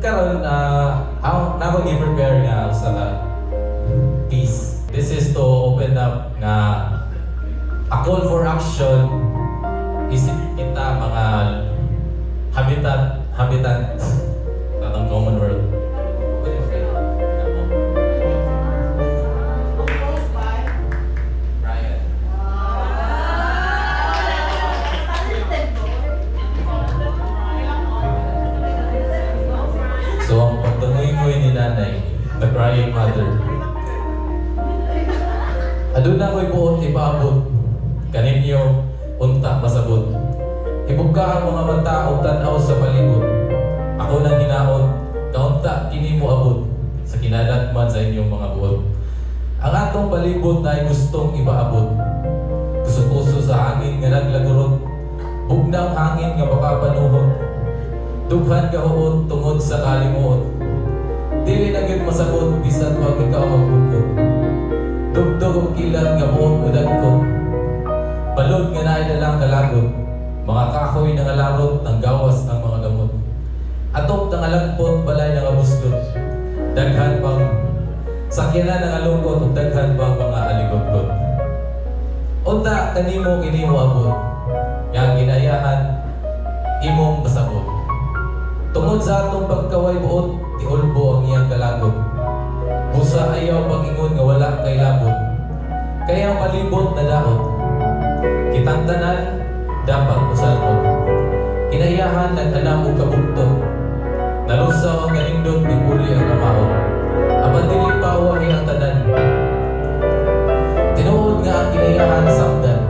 karon ako nako gi-prepare nga sa piece. This is to open up nga a call for action. Isip kita mga habitant ng common world. So ang pagtungoy-ngoy ni nanay, the crying mother. Aduna ko'y buot ipaabot, kaninyo unta masabot. Ibuka ang mga mata o tanaw sa palibot. Ako nang hinaon, kaunta kini mo abot, sa kinalatman sa inyong mga buot. Ang atong palibot na ay gustong ipaabot. Puso-puso sa hangin nga naglagurot, bugnang hangin nga makapanuhot. Dughan kahuot tungod sa kalimuot. Dili na gyud masabot bisan pag ikaw magbukod. Dugdog og kilat nga buot udagkot. Balod nga naay dalang kalagot. Mga kahoy na ngalarot ng gawas ng mga gamot. Atop ng alagpot balay ng abuslot. Daghan pang sakyanan ng alungkot ug daghan pang mga aligot-got. Unta kanimo kini mo abot. Yang ginayahan imong pasabot. Tungod sa atong pagkaway buot, tiulbo ang iyang kalagot. Busa ayaw pag-ingon nga wala kay labot. Kaya palibot na daot. Kitang tanan, dapat usalmot. Kinayahan nag-anam og kabuktot. Nalusaw ang kanindot, nipuli ang kamaot. Apan dili pawa ang tanan. Tinuod nga ang kinayahan samdan.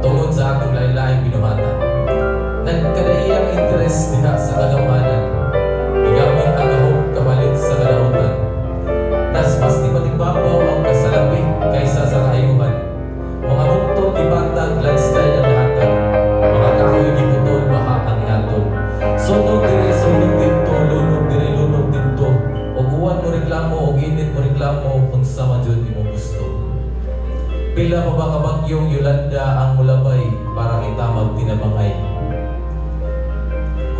Tungod sa atong lain-laing binuhatan. Nagkadaiyang interes diha sa kagamanan. Igamit ang kahog kapalit sa kalautan. Nas mas di matigbabaw ang kasalapi kaysa sa kaayuhan. Mga bugtong ipatag landslide ang lahatan. Mga kahoy giputol baha ang ihatol. Sunog dito, lunog dire, lunog dito. O uwan mo reklamo, o init mo reklamo, kung sa madyod mo gusto. Pila pa ba kabagyong Yolanda ang mulabay para itamag tinabangay.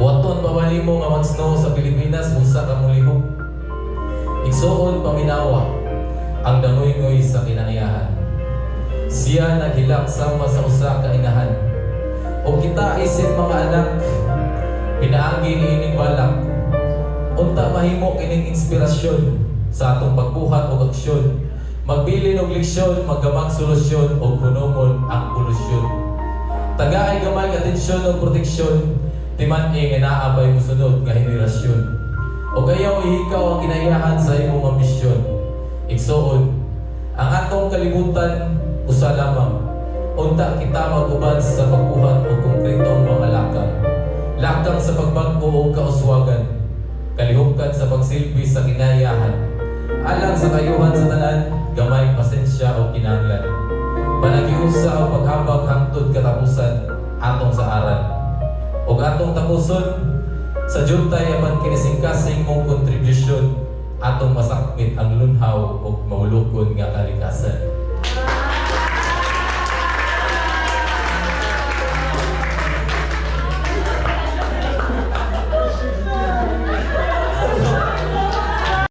Waton pabali mo nga mag-snow sa Pilipinas, busa ka mulihok. Igsoon paminawa, ang dangoy-ngoy sa kinaiyahan. Siya naghilak sama sa usa ka inahan. O kita isip mga anak, pinaagi ni ining balak. Unta mahimo kining inspirasyon sa atong pagbuhat o aksyon. Magbilin og leksyon, maggamag solusyon o hunungon ang polusyon. Tagaay gamay atensyon o proteksyon. Timan nga naabay mo sunod nga henerasyon. O kayaw ihikaw ang kinayahan sa imong ambisyon. Igsoon, ang atong kalibutan usa lamang. Unta kita mag-uban sa pagbuhat o konkretong mga lakang. Lakang sa pagbago o kauswagan. Kalihukan sa pagsilbi sa kinayahan. Alang sa kayuhan sa tanan, gamay pasensya o kinahanglan. Panagiusa o paghabag hangtod katapusan atong sa aral. O atong tapuson, sa juntay apan kinisingkasing mong kontribusyon, atong masakmit ang lunhaw o mahulukon nga kalikasan.